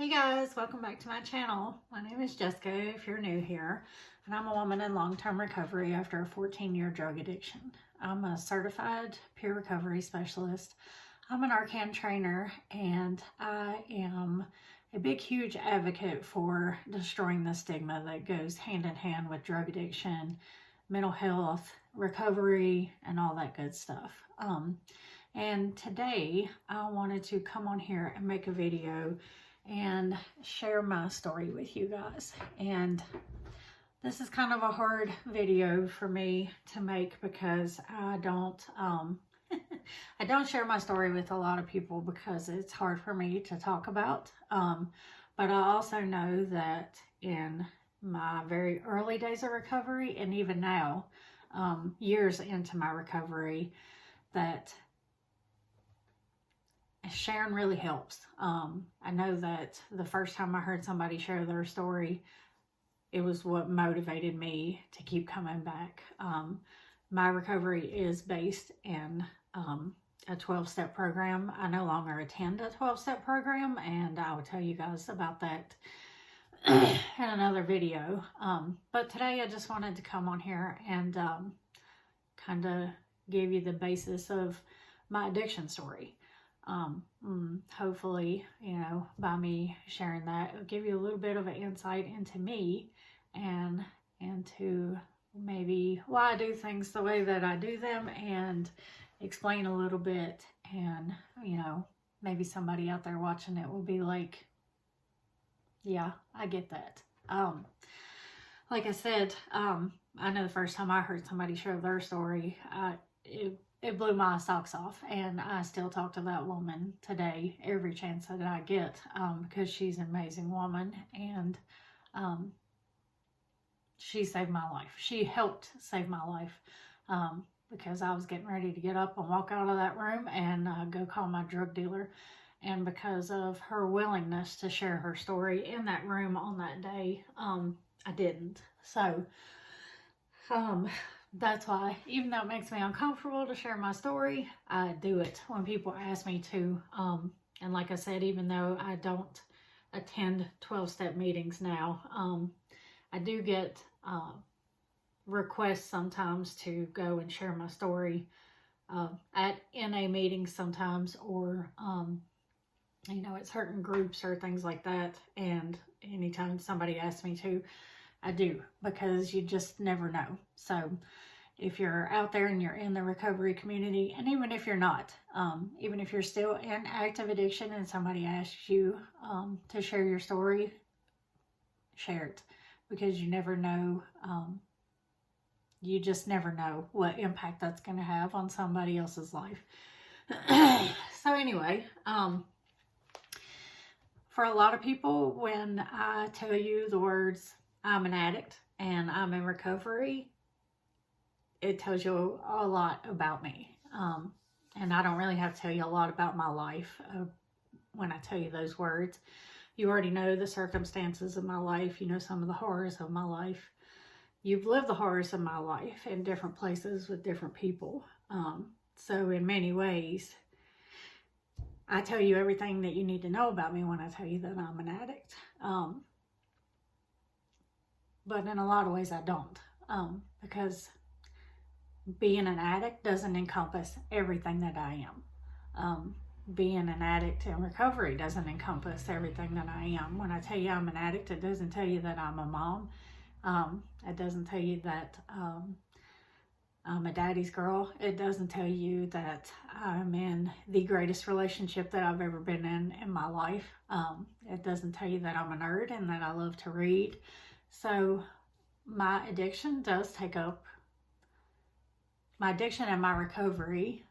Hey guys, welcome back to my channel. My name is Jessica if you're new here, and I'm a woman in long-term recovery after a 14-year drug addiction. I'm a certified peer recovery specialist. I'm an Arcan trainer, and I am a big, huge advocate for destroying the stigma that goes hand in hand with drug addiction, mental health, recovery, and all that good stuff. And today I wanted to come on here and make a video and share my story with you guys. And this is kind of a hard video for me to make because I don't I don't share my story with a lot of people because it's hard for me to talk about. But I also know that in my very early days of recovery, and even now, years into my recovery, that sharing really helps. I know that the first time I heard somebody share their story, it was what motivated me to keep coming back. My recovery is based in a 12-step program. I no longer attend a 12-step program, and I will tell you guys about that in another video. But today I just wanted to come on here and kind of give you the basis of my addiction story. Hopefully, you know, by me sharing that, it'll give you a little bit of an insight into me and into maybe why I do things the way that I do them, and explain a little bit. And, you know, maybe somebody out there watching it will be like, yeah, I get that. Like I said, I know the first time I heard somebody share their story, it blew my socks off, and I still talk to that woman today every chance that I get, because she's an amazing woman, and she saved my life. She helped save my life, because I was getting ready to get up and walk out of that room and go call my drug dealer, and because of her willingness to share her story in that room on that day, I didn't. So, that's why, even though it makes me uncomfortable to share my story, I do it when people ask me to. And like I said, even though I don't attend 12-step meetings now, I do get requests sometimes to go and share my story at NA meetings sometimes, or, you know, at certain groups or things like that. And anytime somebody asks me to, I do, because you just never know. So if you're out there and you're in the recovery community, and even if you're not, even if you're still in active addiction and somebody asks you to share your story, share it, because you never know. You just never know what impact that's going to have on somebody else's life. So anyway, for a lot of people, when I tell you the words, I'm an addict and I'm in recovery, it tells you a lot about me. And I don't really have to tell you a lot about my life when I tell you those words. You already know the circumstances of my life. You know some of the horrors of my life. You've lived the horrors of my life in different places with different people. So in many ways, I tell you everything that you need to know about me when I tell you that I'm an addict. But in a lot of ways I don't, because being an addict doesn't encompass everything that I am. Being an addict in recovery doesn't encompass everything that I am. When I tell you I'm an addict, it doesn't tell you that I'm a mom. It doesn't tell you that I'm a daddy's girl. It doesn't tell you that I'm in the greatest relationship that I've ever been in my life. It doesn't tell you that I'm a nerd and that I love to read. So my addiction and my recovery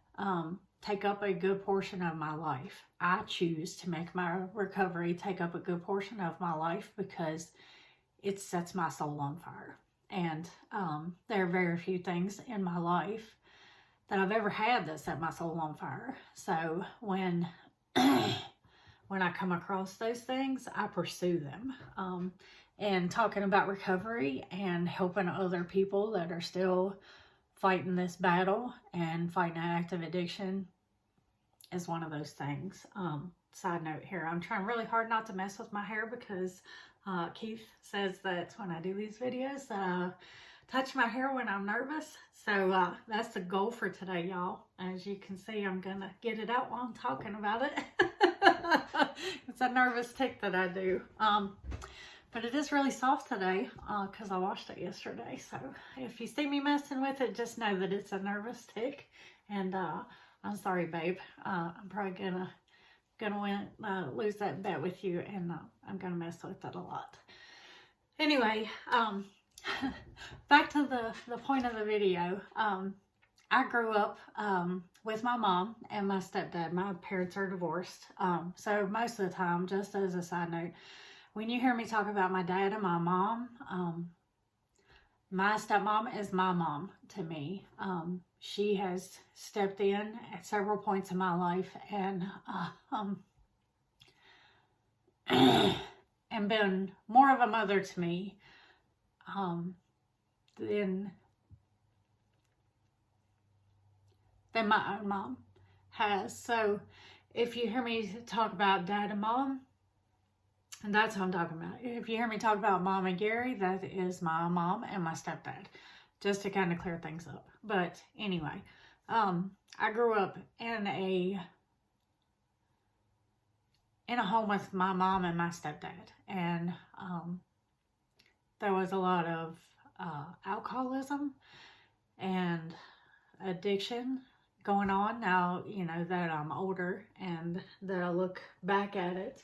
take up a good portion of my life. I choose to make my recovery take up a good portion of my life because it sets my soul on fire. And there are very few things in my life that I've ever had that set my soul on fire. So when I come across those things, I pursue them. And talking about recovery and helping other people that are still fighting this battle and fighting active addiction is one of those things. side note here. I'm trying really hard not to mess with my hair because Keith says that when I do these videos that I touch my hair when I'm nervous. So that's the goal for today, y'all. As you can see, I'm gonna get it out while I'm talking about it. It's a nervous tick that I do. But it is really soft today because I washed it yesterday. So if you see me messing with it, just know that it's a nervous tick. And I'm sorry, babe. I'm probably gonna lose that bet with you, and I'm gonna mess with it a lot. Anyway, back to the point of the video. I grew up with my mom and my stepdad. My parents are divorced. So most of the time, just as a side note, when you hear me talk about my dad and my mom, my stepmom is my mom to me. She has stepped in at several points in my life and and been more of a mother to me than my own mom has. So if you hear me talk about dad and mom, and that's what I'm talking about. If you hear me talk about Mom and Gary, that is my mom and my stepdad, just to kind of clear things up. But anyway, I grew up in a home with my mom and my stepdad, and there was a lot of alcoholism and addiction going on. Now, you know, that I'm older and that I look back at it.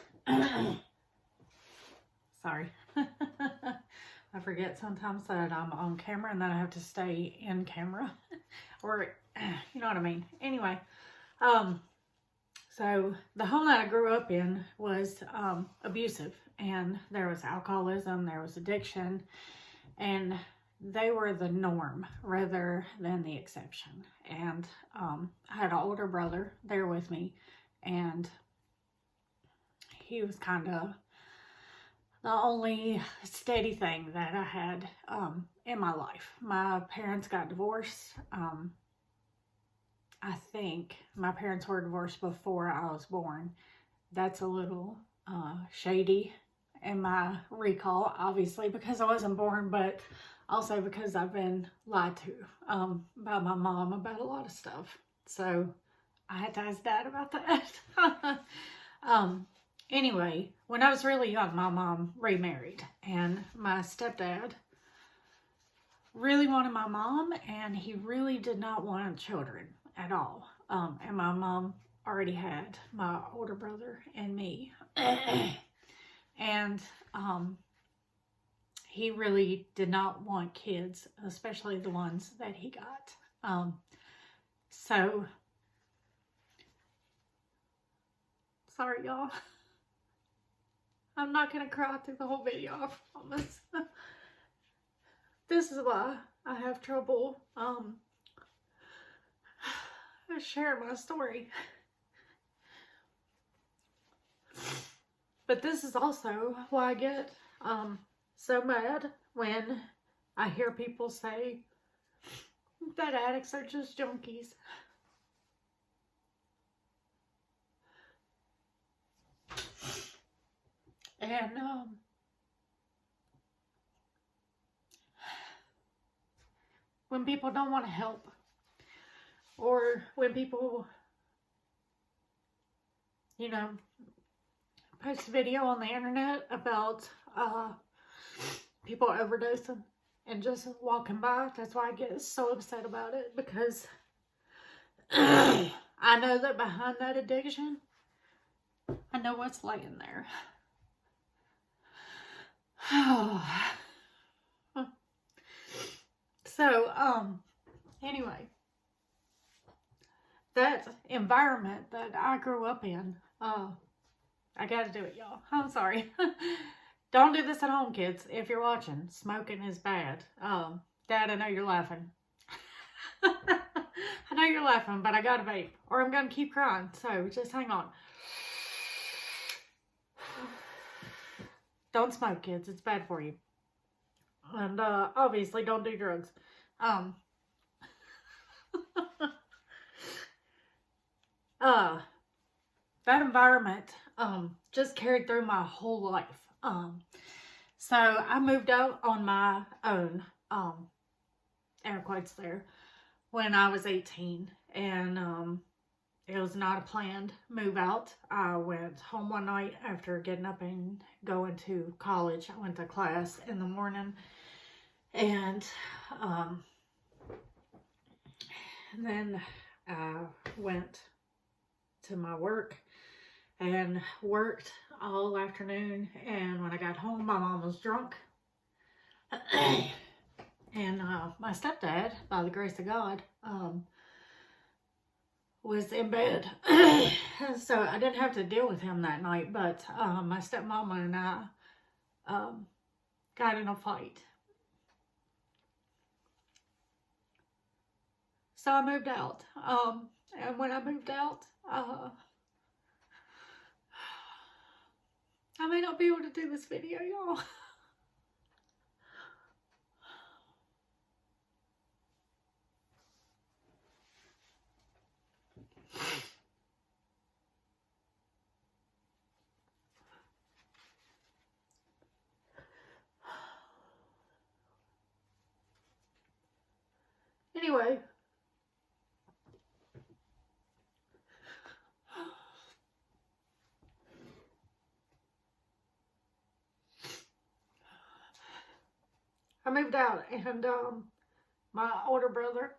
Sorry. I forget sometimes that I'm on camera and then I have to stay in camera. Or, you know what I mean. Anyway, so the home that I grew up in was abusive. And there was alcoholism, there was addiction. And they were the norm rather than the exception. And I had an older brother there with me. And he was kind of the only steady thing that I had in my life. My parents got divorced. I think my parents were divorced before I was born. That's a little shady in my recall, obviously, because I wasn't born, but also because I've been lied to by my mom about a lot of stuff. So I had to ask Dad about that. Anyway, when I was really young, my mom remarried, and my stepdad really wanted my mom, and he really did not want children at all. And my mom already had my older brother and me. And he really did not want kids, especially the ones that he got. So, sorry, y'all. I'm not going to cry through the whole video, I promise. This is why I have trouble sharing my story. But this is also why I get so mad when I hear people say that addicts are just junkies. And when people don't want to help, or when people, you know, post a video on the internet about people overdosing and just walking by, that's why I get so upset about it, because I know that behind that addiction, I know what's laying there. So, anyway, that environment that I grew up in, I gotta do it, y'all. I'm sorry. Don't do this at home, kids. If you're watching, smoking is bad. Dad, I know you're laughing. I know you're laughing, but I gotta vape, or I'm gonna keep crying. So just hang on. Don't smoke, kids. It's bad for you. And obviously, don't do drugs. that environment just carried through my whole life. So I moved out on my own, air quotes there, when I was 18, and it was not a planned move out. I went home one night after getting up and going to college. I went to class in the morning, and then I went to my work and worked all afternoon. And when I got home, my mom was drunk. And my stepdad, by the grace of God, was in bed. So I didn't have to deal with him that night, but my stepmama and I got in a fight. So I moved out. And when I moved out, I may not be able to do this video, y'all. Anyway, I moved out, and my older brother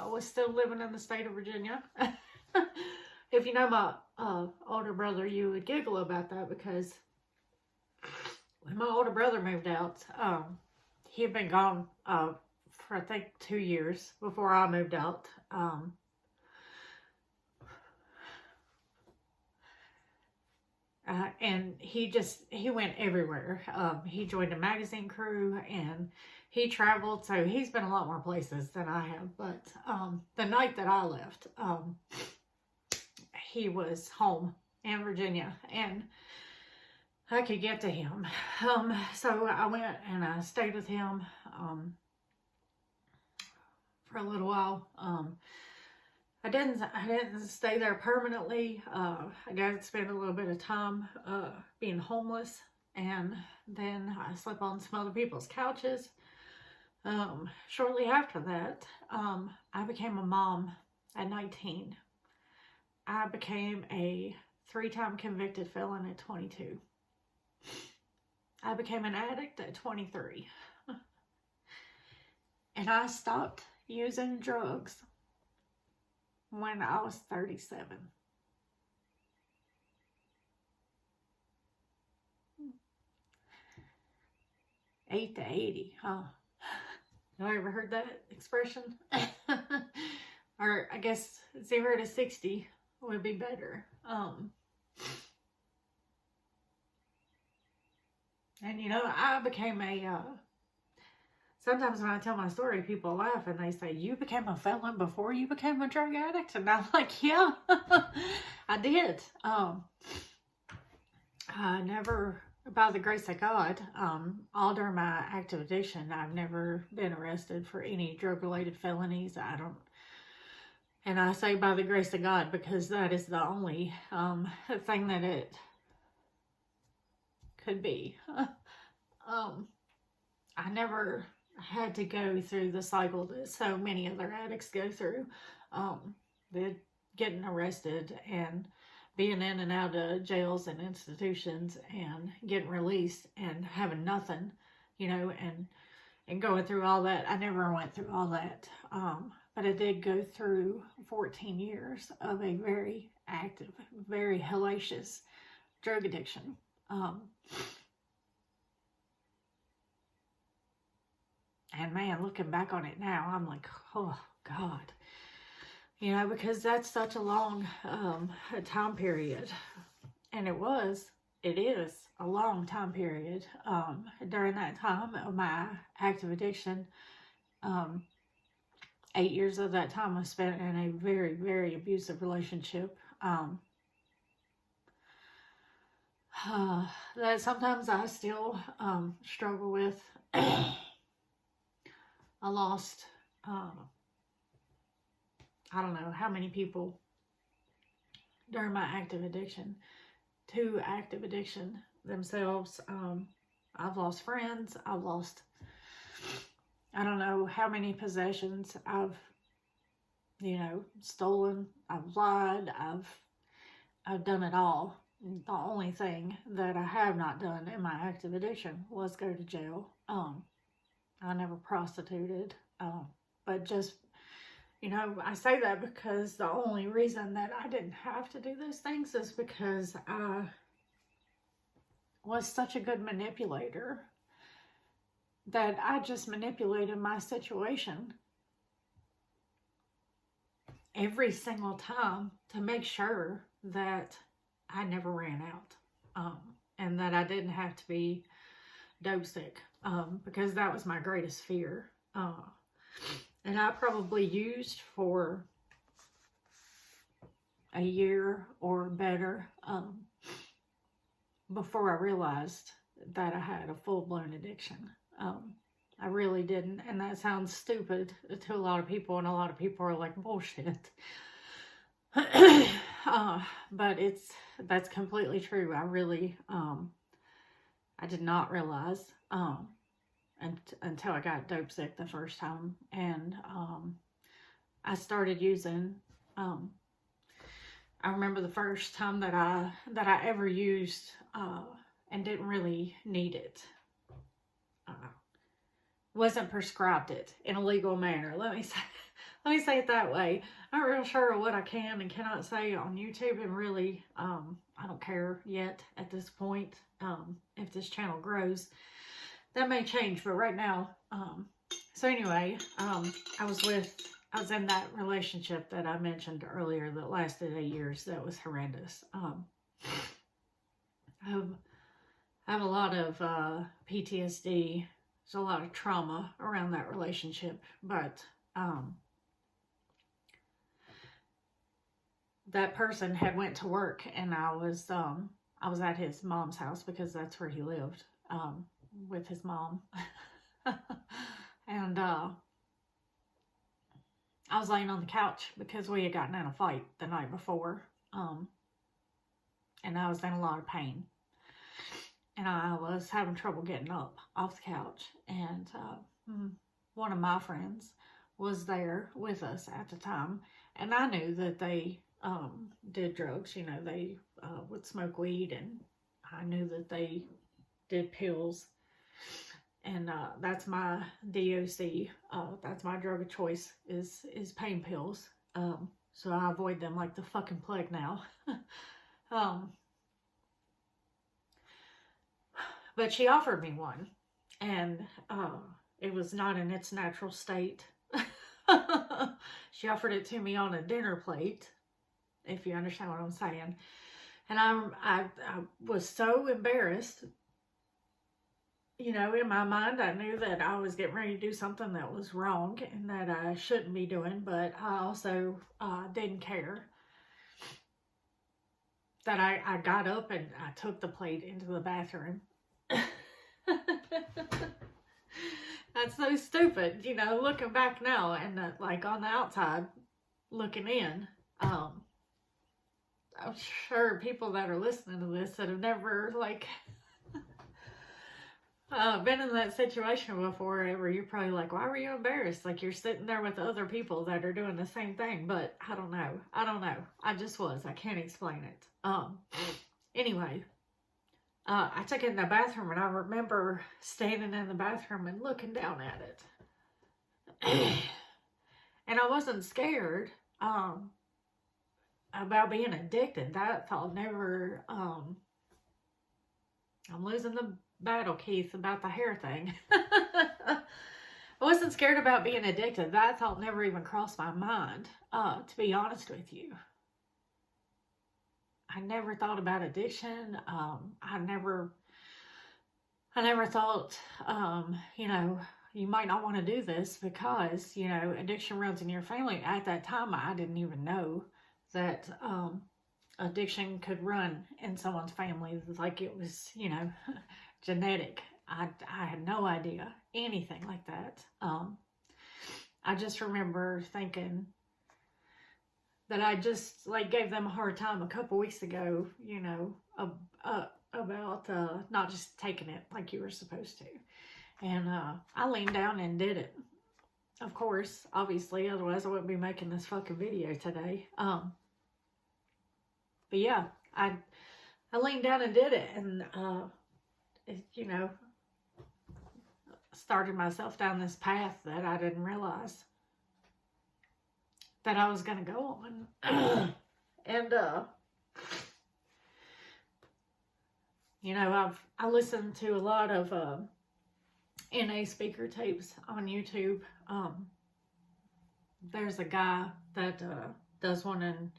was still living in the state of Virginia. If you know my older brother, you would giggle about that, because when my older brother moved out, he had been gone for I think 2 years before I moved out. And he went everywhere. He joined a magazine crew, and he traveled, so he's been a lot more places than I have. But the night that I left, he was home in Virginia, and I could get to him. So I went and I stayed with him for a little while. I didn't stay there permanently. I did spend a little bit of time being homeless, and then I slept on some other people's couches. Shortly after that, I became a mom at 19. I became a 3-time convicted felon at 22. I became an addict at 23. And I stopped using drugs when I was 37. Eight to 80, huh? Have I ever heard that expression? Or I guess 0 to 60 would be better. And you know, I became a, sometimes when I tell my story, people laugh and they say, you became a felon before you became a drug addict? And I'm like, yeah, I did. I never, by the grace of God, all during my active addiction, I've never been arrested for any drug-related felonies. And I say by the grace of God, because that is the only thing that it could be. I never had to go through the cycle that so many other addicts go through. They're getting arrested and being in and out of jails and institutions and getting released and having nothing, you know, and going through all that. I never went through all that. But I did go through 14 years of a very active, very hellacious drug addiction. And man, looking back on it now, I'm like, oh God, you know, because that's such a long time period. And it is a long time period. During that time of my active addiction, 8 years of that time was spent in a very, very abusive relationship. That sometimes I still struggle with. I lost, I don't know how many people, during my active addiction to active addiction themselves. I've lost friends. I've lost, I don't know how many possessions. I've, stolen. I've lied. I've done it all. The only thing that I have not done in my active addiction was go to jail. I never prostituted. But just, I say that because the only reason that I didn't have to do those things is because I was such a good manipulator that I just manipulated my situation every single time to make sure that I never ran out, and that I didn't have to be dope sick, because that was my greatest fear. And I probably used for a year or better before I realized that I had a full-blown addiction. I really didn't, and that sounds stupid to a lot of people, and a lot of people are like, bullshit. But that's completely true. I really, I did not realize, until I got dope sick the first time, and, I started using, I remember the first time that I ever used, and didn't really need it. Wasn't prescribed it in a legal manner. Let me say it that way. I'm not real sure what I can and cannot say on YouTube, and really, I don't care yet at this point. If this channel grows, that may change, but right now, so anyway, I was in that relationship that I mentioned earlier that lasted 8 years. That was horrendous. I have a lot of PTSD. There's a lot of trauma around that relationship, but that person had went to work, and I was at his mom's house because that's where he lived, with his mom. And I was laying on the couch because we had gotten in a fight the night before, and I was in a lot of pain. And I was having trouble getting up off the couch. And one of my friends was there with us at the time. And I knew that they did drugs. They would smoke weed. And I knew that they did pills. And that's my DOC. That's my drug of choice is pain pills. So I avoid them like the fucking plague now. But she offered me one, and it was not in its natural state. She offered it to me on a dinner plate, if you understand what I'm saying. And I was so embarrassed. In my mind, I knew that I was getting ready to do something that was wrong and that I shouldn't be doing, but I also didn't care. That I got up and I took the plate into the bathroom. That's so stupid, looking back now, and like on the outside looking in. I'm sure people that are listening to this that have never been in that situation before ever, you're probably like, why were you embarrassed? Like, you're sitting there with other people that are doing the same thing. But I don't know. I just was. I can't explain it. Anyway. I took it in the bathroom, and I remember standing in the bathroom and looking down at it. And I wasn't scared about being addicted. That thought never, I'm losing the battle, Keith, about the hair thing. I wasn't scared about being addicted. That thought never even crossed my mind, to be honest with you. I never thought about addiction. I never thought, you might not want to do this because, addiction runs in your family. At that time, I didn't even know that addiction could run in someone's family. Like it was, genetic. I had no idea anything like that. I just remember thinking that I just like gave them a hard time a couple weeks ago, you know, about not just taking it like you were supposed to. And I leaned down and did it. Of course, obviously, otherwise I wouldn't be making this fucking video today. But yeah, I leaned down and did it, and it, you know, started myself down this path that I didn't realize that I was gonna go on. And you know, I listened to a lot of NA speaker tapes on YouTube. There's a guy that does one, and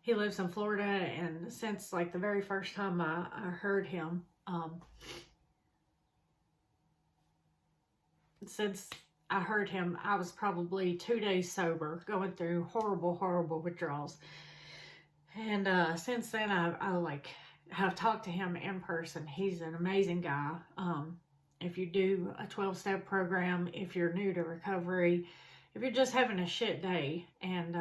he lives in Florida, and since like the very first time I heard him, I was probably 2 days sober, going through horrible withdrawals. And since then, I like have talked to him in person. He's an amazing guy. If you do a 12-step program, if you're new to recovery, if you're just having a shit day, and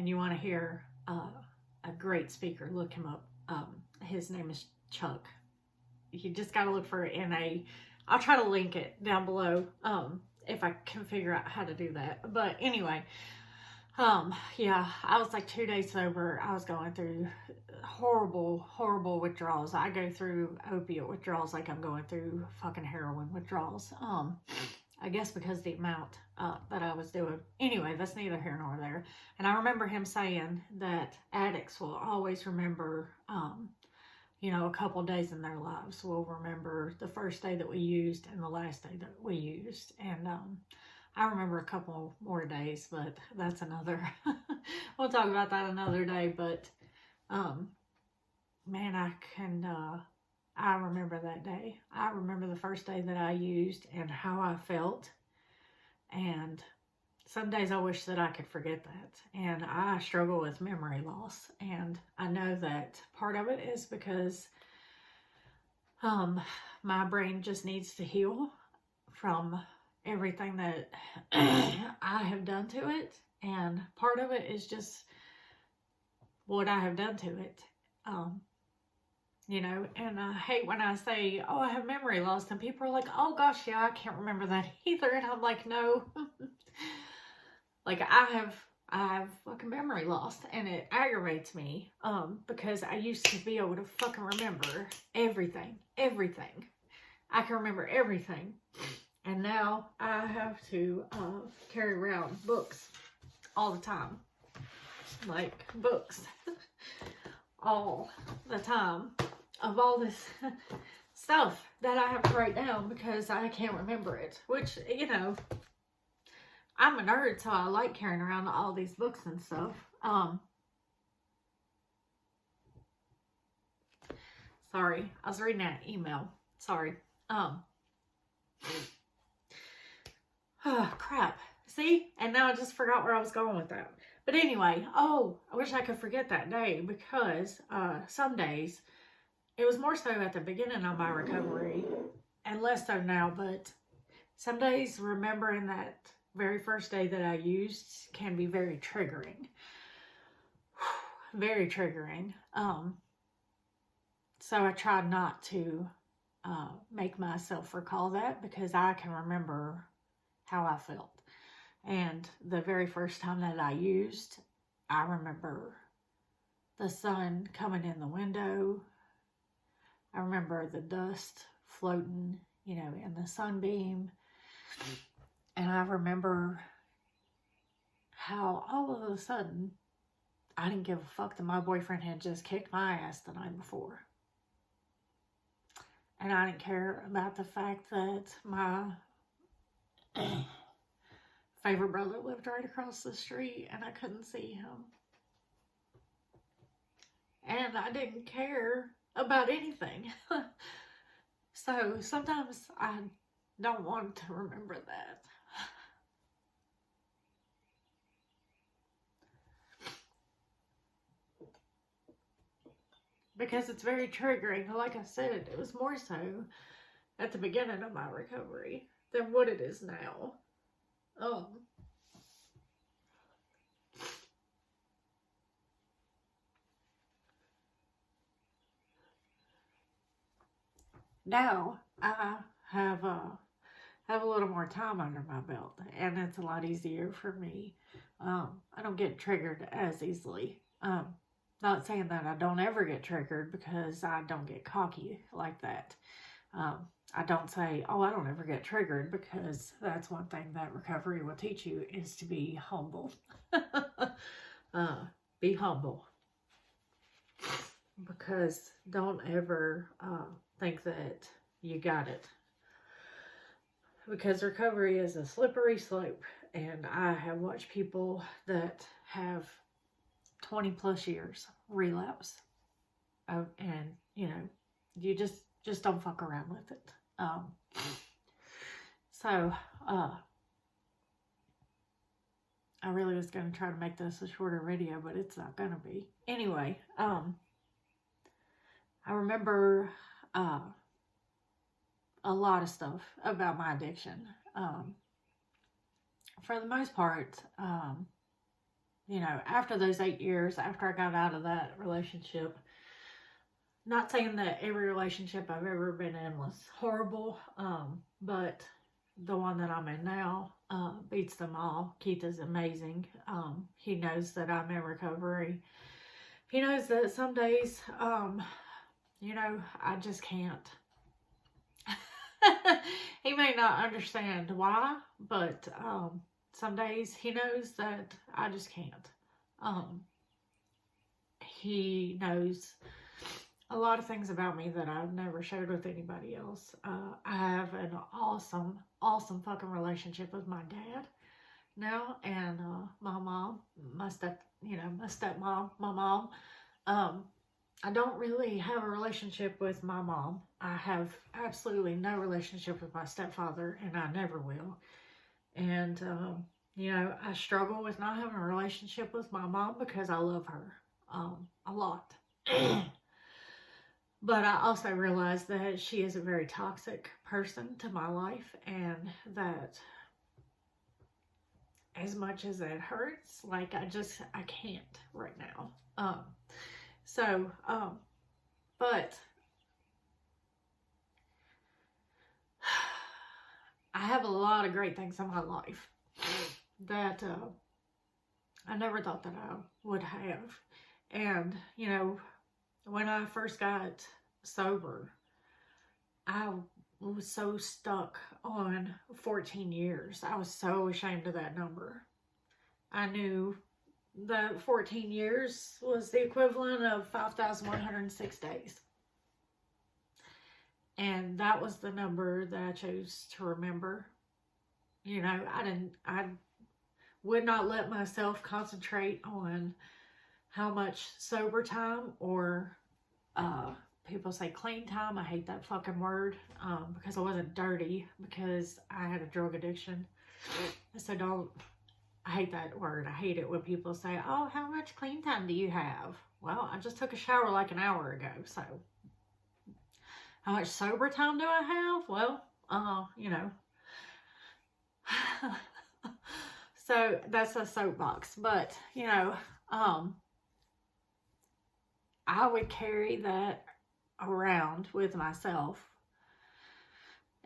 you want to hear a great speaker, look him up. His name is Chuck. You just got to look for NA. I'll try to link it down below if I can figure out how to do that. But anyway, yeah, I was like 2 days sober. I was going through horrible withdrawals. I go through opiate withdrawals like I'm going through fucking heroin withdrawals. I guess because the amount that I was doing. Anyway, that's neither here nor there. And I remember him saying that addicts will always remember, you know, a couple days in their lives. We'll remember the first day that we used and the last day that we used. And I remember a couple more days, but that's another, we'll talk about that another day. But man, I remember that day. I remember the first day that I used and how I felt. And some days I wish that I could forget that. And I struggle with memory loss. And I know that part of it is because my brain just needs to heal from everything that I have done to it. And part of it is just what I have done to it. You know, and I hate when I say, oh, I have memory loss, and people are like, oh gosh, yeah, I can't remember that either. And I'm like, no. Like I have fucking memory loss, and it aggravates me because I used to be able to fucking remember everything. I can remember everything. And now I have to carry around books all the time. Like books all the time of all this stuff that I have to write down because I can't remember it. Which, you know, I'm a nerd, so I like carrying around all these books and stuff. Sorry, I was reading that email. Sorry. Oh, crap. See? And now I just forgot where I was going with that. But anyway, oh, I wish I could forget that day because some days, it was more so at the beginning of my recovery and less so now, but some days remembering that very first day that I used can be very triggering. Very triggering. So I tried not to make myself recall that because I can remember how I felt. And the very first time that I used, I remember the sun coming in the window. I remember the dust floating, you know, in the sunbeam. And I remember how all of a sudden, I didn't give a fuck that my boyfriend had just kicked my ass the night before. And I didn't care about the fact that my favorite brother lived right across the street and I couldn't see him. And I didn't care about anything. So sometimes I don't want to remember that. Because it's very triggering. Like I said, it was more so at the beginning of my recovery than what it is now. Now I have a little more time under my belt, and it's a lot easier for me. I don't get triggered as easily. Not saying that I don't ever get triggered, because I don't get cocky like that. Um, I don't say, oh, I don't ever get triggered, because that's one thing that recovery will teach you, is to be humble. uh, be humble. Because don't ever think that you got it. Because recovery is a slippery slope. And I have watched people that have 20 plus years relapse. And, you just don't fuck around with it. So, I really was going to try to make this a shorter video, but it's not going to be. Anyway, I remember a lot of stuff about my addiction. For the most part, after those 8 years, after I got out of that relationship, not saying that every relationship I've ever been in was horrible, but the one that I'm in now beats them all. Keith is amazing. He knows that I'm in recovery. He knows that some days, I just can't. He may not understand why, but some days he knows that I just can't. He knows a lot of things about me that I've never shared with anybody else. I have an awesome, awesome fucking relationship with my dad now, and my mom, my stepmom, my mom. I don't really have a relationship with my mom. I have absolutely no relationship with my stepfather, and I never will. And, I struggle with not having a relationship with my mom, because I love her a lot. But I also realize that she is a very toxic person to my life, and that as much as it hurts, like, I can't right now. But I have a lot of great things in my life that I never thought that I would have. And, when I first got sober, I was so stuck on 14 years. I was so ashamed of that number. I knew that 14 years was the equivalent of 5,106 days. And that was the number that I chose to remember. I would not let myself concentrate on how much sober time, or people say clean time. I hate that fucking word, because I wasn't dirty, because I had a drug addiction. So I hate that word. I hate it when people say, oh, how much clean time do you have? Well, I just took a shower like an hour ago, so how much sober time do I have? Well, so that's a soapbox. But, I would carry that around with myself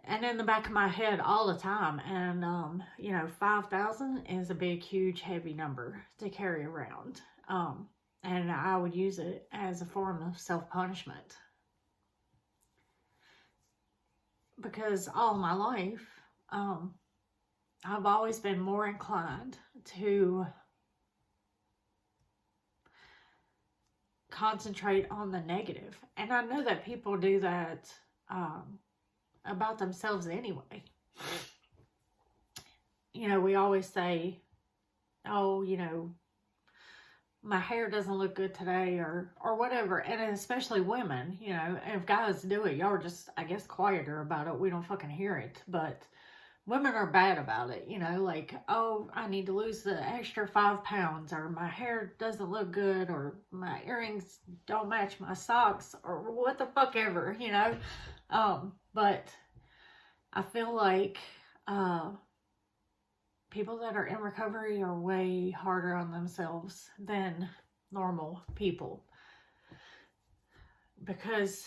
and in the back of my head all the time. And, 5,000 is a big, huge, heavy number to carry around. And I would use it as a form of self-punishment. Because all my life, I've always been more inclined to concentrate on the negative. And I know that people do that about themselves anyway. We always say, oh, my hair doesn't look good today, or whatever. And especially women, if guys do it, y'all are just, I guess, quieter about it. We don't fucking hear it. But women are bad about it, like, oh, I need to lose the extra 5 pounds, or my hair doesn't look good, or my earrings don't match my socks, or what the fuck ever, But I feel like people that are in recovery are way harder on themselves than normal people. Because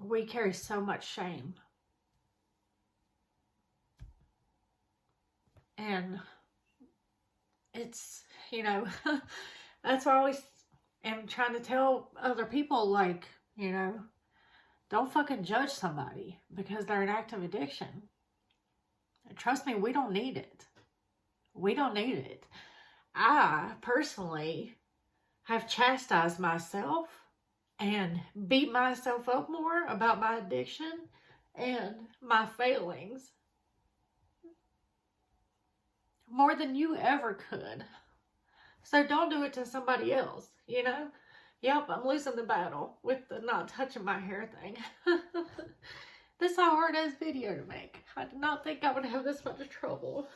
we carry so much shame. And it's, you know, that's why I always am trying to tell other people, like, you know, don't fucking judge somebody because they're in active addiction. Trust me, we don't need it. We don't need it. I personally have chastised myself and beat myself up more about my addiction and my failings more than you ever could. So don't do it to somebody else, you know? Yep, I'm losing the battle with the not touching my hair thing. This is a hard ass video to make. I did not think I would have this much trouble.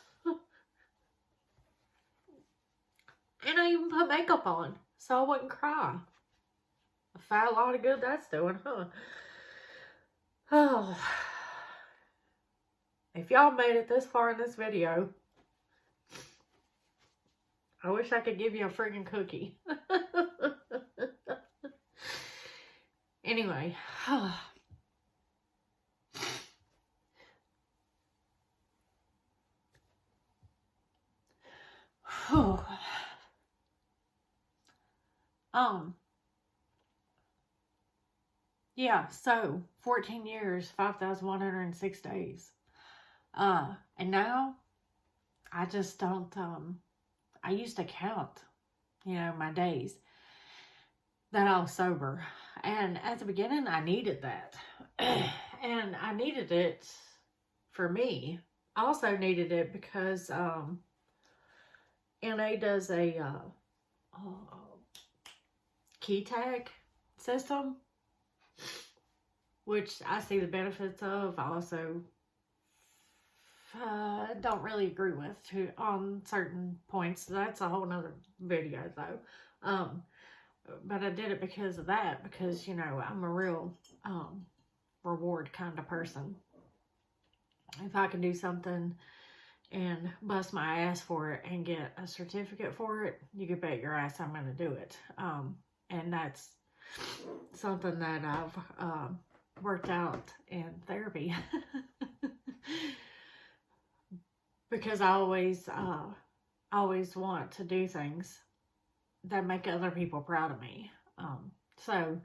And I even put makeup on so I wouldn't cry. A fat lot of good that's doing, huh? Oh. If y'all made it this far in this video, I wish I could give you a friggin' cookie. Anyway. Yeah, so 14 years, 5,106 days. And now I just don't, I used to count, you know, my days that I was sober. And at the beginning, I needed that. And I needed it for me. I also needed it because, NA does a, key tag system, which I see the benefits of. I also don't really agree with on certain points. That's a whole nother video though. But I did it because of that, because, you know, I'm a real reward kind of person. If I can do something and bust my ass for it and get a certificate for it, you can bet your ass I'm going to do it. And that's something that I've worked out in therapy. Because I always want to do things that make other people proud of me. So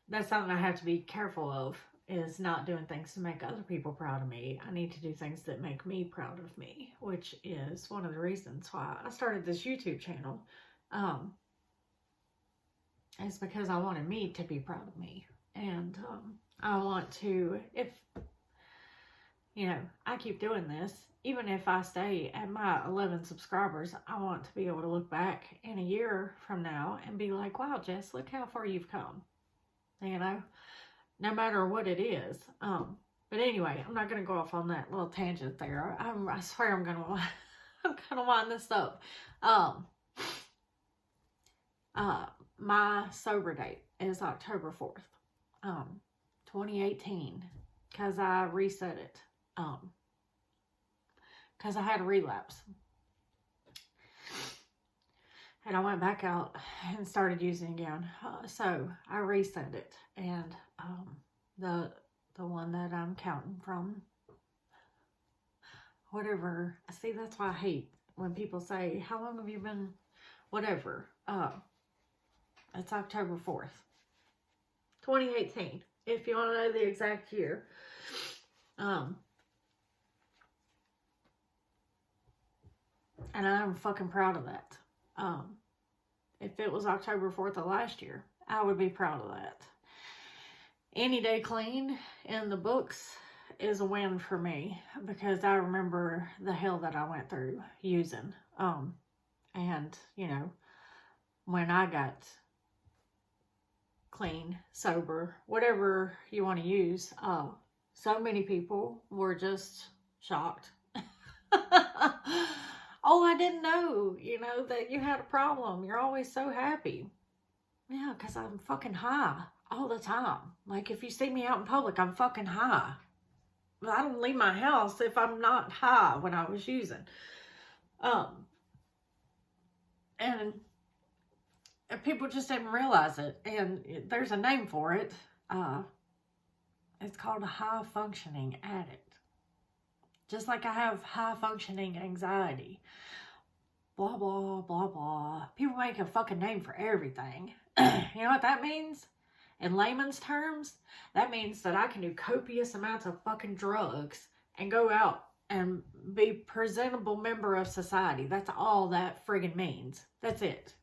that's something I have to be careful of, is not doing things to make other people proud of me. I need to do things that make me proud of me, which is one of the reasons why I started this YouTube channel. It's because I wanted me to be proud of me. And I want to, if, you know, I keep doing this, even if I stay at my 11 subscribers, I want to be able to look back in a year from now and be like, wow, Jess, look how far you've come. You know, no matter what it is. But anyway, I'm not going to go off on that little tangent there. I swear I'm going to wind this up. My sober date is October 4th, 2018, because I reset it. Because I had a relapse. And I went back out and started using again. So I reset it. And the one that I'm counting from, whatever. See, that's why I hate when people say, how long have you been, whatever. It's October 4th, 2018. If you want to know the exact year. And I'm fucking proud of that. If it was October 4th of last year, I would be proud of that. Any day clean in the books is a win for me, because I remember the hell that I went through using. And, you know, when I got clean, sober, whatever you want to use, so many people were just shocked. Oh, I didn't know, you know, that you had a problem. You're always so happy. Yeah, because I'm fucking high all the time. Like, if you see me out in public, I'm fucking high. I don't leave my house if I'm not high when I was using. And people just didn't realize it. And there's a name for it. It's called a high functioning addict. Just like I have high functioning anxiety. Blah, blah, blah, blah. People make a fucking name for everything. You know what that means? In layman's terms, that means that I can do copious amounts of fucking drugs and go out and be presentable member of society. That's all that friggin' means. That's it.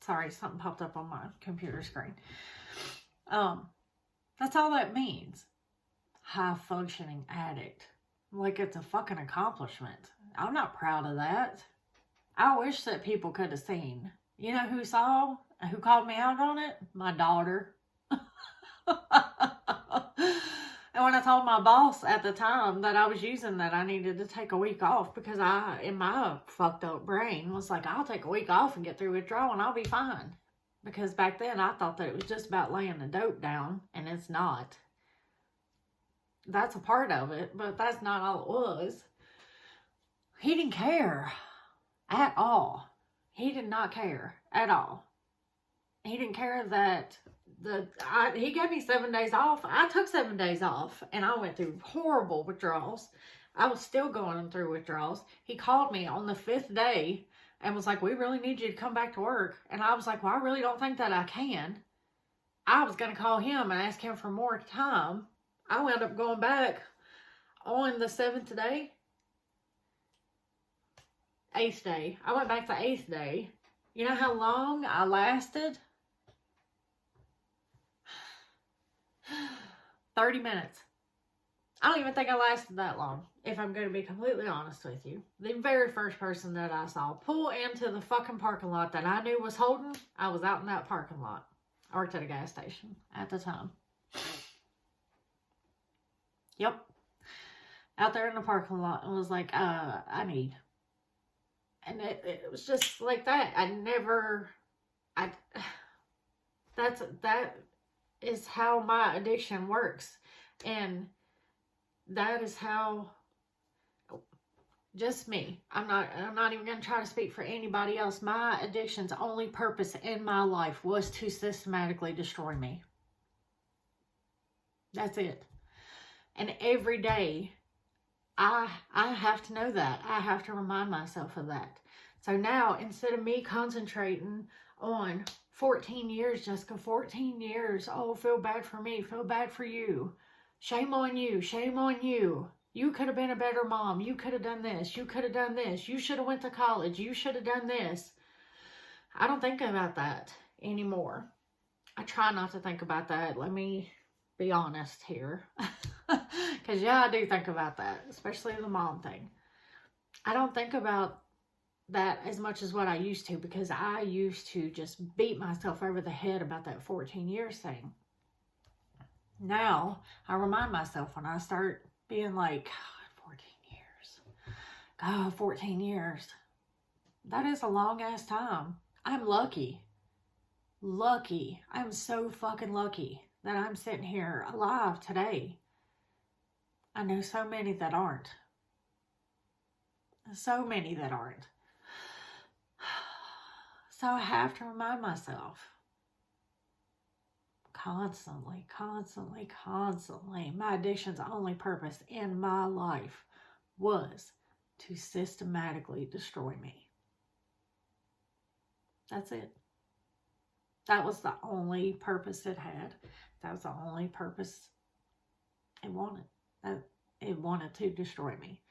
Sorry, something popped up on my computer screen. That's all that means. High functioning addict. Like it's a fucking accomplishment. I'm not proud of that. I wish that people could have seen. You know who saw? Who called me out on it? My daughter. And when I told my boss at the time that I was using that, I needed to take a week off because I, in my fucked up brain, was like, I'll take a week off and get through withdrawal and I'll be fine. Because back then I thought that it was just about laying the dope down, and it's not. That's a part of it, but that's not all it was. He didn't care at all. He did not care at all. He didn't care that he gave me 7 days off. I took 7 days off, and I went through horrible withdrawals. I was still going through withdrawals. He called me on the 5th day and was like, we really need you to come back to work. And I was like, well, I really don't think that I can. I was going to call him and ask him for more time. I wound up going back on the 7th day. 8th day. I went back the 8th day. You know how long I lasted? 30 minutes. I don't even think I lasted that long, if I'm going to be completely honest with you. The very first person that I saw pull into the fucking parking lot that I knew was Holden, I was out in that parking lot. I worked at a gas station at the time. Yep. Out there in the parking lot, and was like, I need. And it was just like that. That is how my addiction works. And that is how, just me. I'm not even going to try to speak for anybody else. My addiction's only purpose in my life was to systematically destroy me. That's it. And every day, I have to know that. I have to remind myself of that. So now, instead of me concentrating on 14 years, Jessica, 14 years, oh, feel bad for me, feel bad for you. Shame on you, shame on you. You could have been a better mom. You could have done this. You could have done this. You should have went to college. You should have done this. I don't think about that anymore. I try not to think about that. Let me be honest here. Because, yeah, I do think about that, especially the mom thing. I don't think about that as much as what I used to, because I used to just beat myself over the head about that 14 years thing. Now, I remind myself when I start being like, God, 14 years. God, 14 years. That is a long-ass time. I'm lucky. Lucky. I'm so fucking lucky that I'm sitting here alive today. I know so many that aren't. So many that aren't. So I have to remind myself constantly, my addiction's only purpose in my life was to systematically destroy me. That's it. That was the only purpose it had. That was the only purpose it wanted. It wanted to destroy me.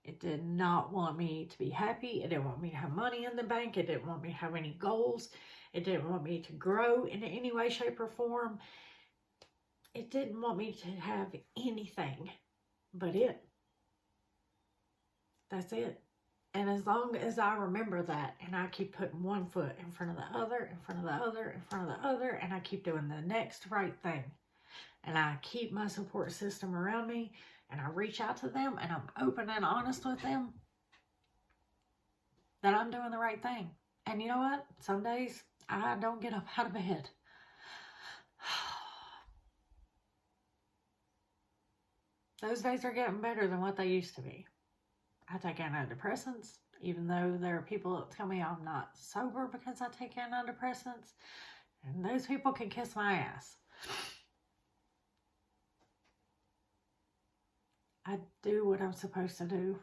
It did not want me to be happy. It didn't want me to have money in the bank. It didn't want me to have any goals. It didn't want me to grow in any way, shape, or form. It didn't want me to have anything but it. That's it. And as long as I remember that, and I keep putting one foot in front of the other, in front of the other, in front of the other, and I keep doing the next right thing, and I keep my support system around me, and I reach out to them, and I'm open and honest with them, that I'm doing the right thing. And you know what? Some days I don't get up out of bed. Those days are getting better than what they used to be. I take antidepressants. even though there are people that tell me I'm not sober because I take antidepressants. And those people can kiss my ass. I do what I'm supposed to do.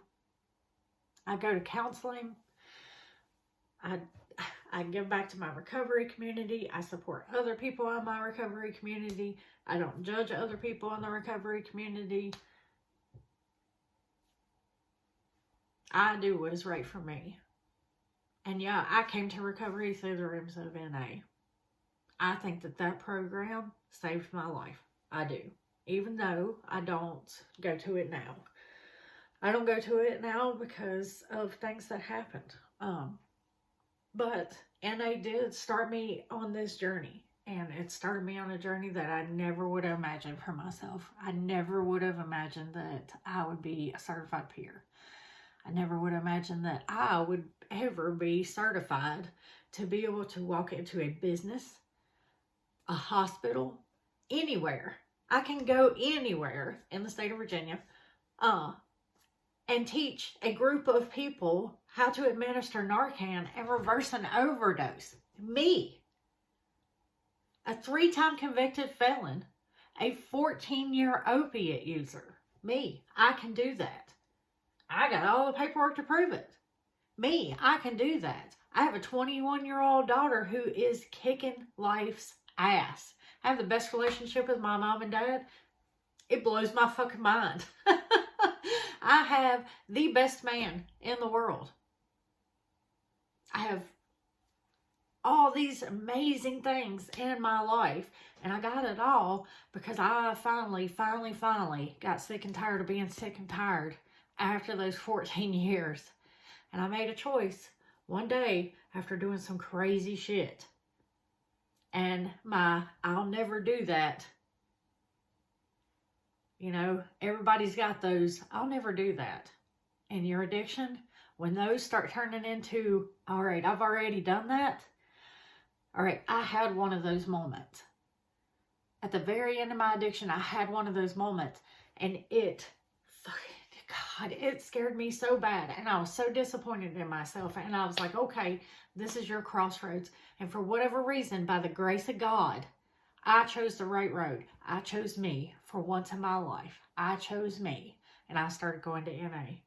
I go to counseling. I give back to my recovery community. I support other people in my recovery community. I don't judge other people in the recovery community. I do what is right for me. And yeah, I came to recovery through the rooms of NA. I think that program saved my life. I do. Even though I don't go to it now. I don't go to it now because of things that happened. But NA did start me on this journey. And it started me on a journey that I never would have imagined for myself. I never would have imagined that I would be a certified peer. I never would imagine that I would ever be certified to be able to walk into a business, a hospital, anywhere. I can go anywhere in the state of Virginia and teach a group of people how to administer Narcan and reverse an overdose. Me, a 3-time convicted felon, a 14-year opiate user. Me, I can do that. I got all the paperwork to prove it. Me, I can do that. I have a 21-year-old daughter who is kicking life's ass. I have the best relationship with my mom and dad. It blows my fucking mind. I have the best man in the world. I have all these amazing things in my life. And I got it all because I finally got sick and tired of being sick and tired after those 14 years. And I made a choice one day after doing some crazy shit. And I'll never do that. You know, everybody's got those. I'll never do that. And your addiction, when those start turning into, all right, I've already done that. All right, I had one of those moments. At the very end of my addiction, I had one of those moments. And it scared me so bad. And I was so disappointed in myself. And I was like, okay, this is your crossroads. And for whatever reason, by the grace of God, I chose the right road. I chose me for once in my life. I chose me. And I started going to NA.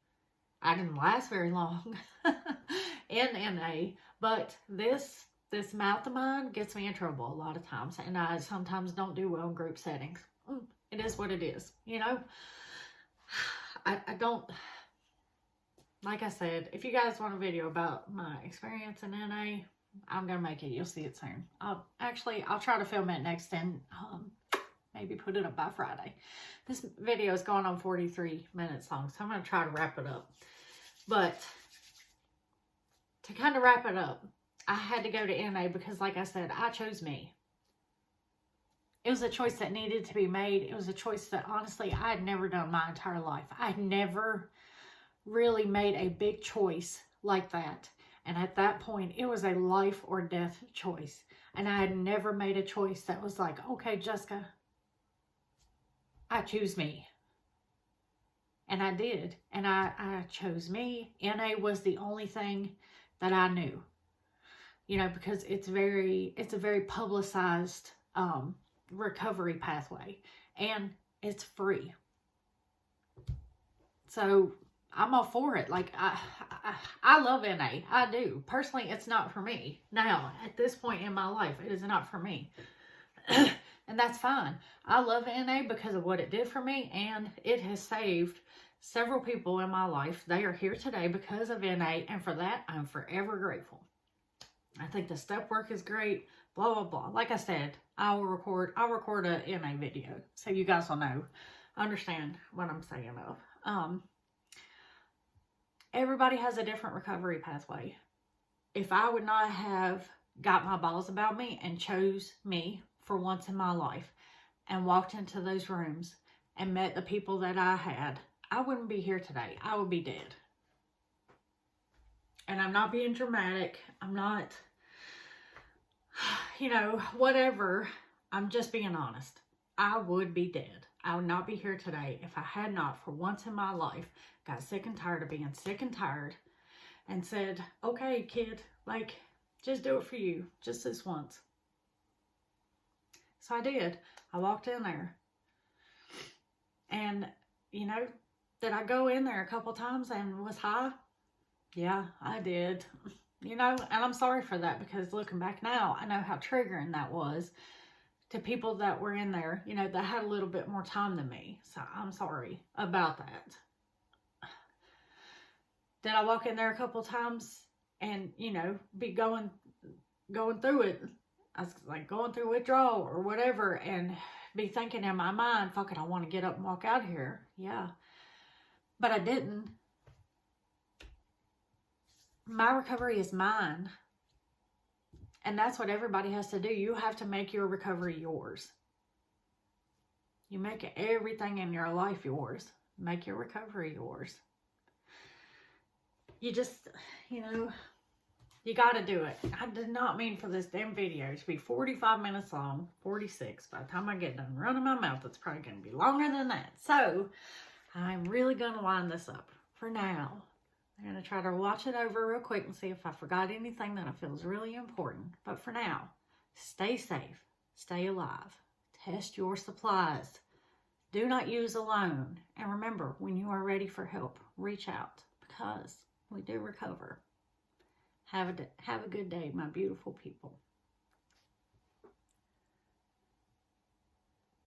I didn't last very long in NA. But this mouth of mine gets me in trouble a lot of times. And I sometimes don't do well in group settings. It is what it is, you know. I don't, like I said, if you guys want a video about my experience in NA, I'm going to make it. You'll see it soon. I'll try to film it next and maybe put it up by Friday. This video is going on 43 minutes long, so I'm going to try to wrap it up. But to kind of wrap it up, I had to go to NA because, like I said, I chose me. It was a choice that needed to be made. It was a choice that, honestly, I had never done my entire life. I had never really made a big choice like that. And at that point, it was a life or death choice. And I had never made a choice that was like, okay, Jessica, I choose me. And I did. And I chose me. NA was the only thing that I knew. You know, because it's a very publicized recovery pathway, and it's free. So I'm all for it. Like I love NA. I do. Personally, it's not for me. Now, at this point in my life, it is not for me. And that's fine. I love NA because of what it did for me, and it has saved several people in my life. They are here today because of NA, and for that, I'm forever grateful. I think the step work is great. Blah, blah, blah. Like I said, I'll record a NA video so you guys will know, understand what I'm saying of. Everybody has a different recovery pathway. If I would not have got my balls about me and chose me for once in my life and walked into those rooms and met the people that I had, I wouldn't be here today. I would be dead. And I'm not being dramatic. I'm not, you know, whatever. I'm just being honest. I would be dead. I would not be here today if I had not, for once in my life, got sick and tired of being sick and tired and said, okay, kid, like, just do it for you, just this once. So I did. I walked in there. And, you know, did I go in there a couple times and was high? Yeah, I did. You know, and I'm sorry for that, because looking back now, I know how triggering that was to people that were in there, you know, that had a little bit more time than me. So I'm sorry about that. Did I walk in there a couple times and, you know, be going through it? I was like going through withdrawal or whatever, and be thinking in my mind, fuck it, I want to get up and walk out of here. Yeah. But I didn't. My recovery is mine. And that's what everybody has to do. You have to make your recovery yours. You make everything in your life yours. Make your recovery yours. You just, you know, you got to do it. I did not mean for this damn video to be 45 minutes long, 46. By the time I get done running my mouth, it's probably going to be longer than that. So, I'm really going to wind this up for now. I'm going to try to watch it over real quick and see if I forgot anything that I feel is really important. But for now, stay safe, stay alive, test your supplies, do not use alone. And remember, when you are ready for help, reach out, because we do recover. Have a good day, my beautiful people.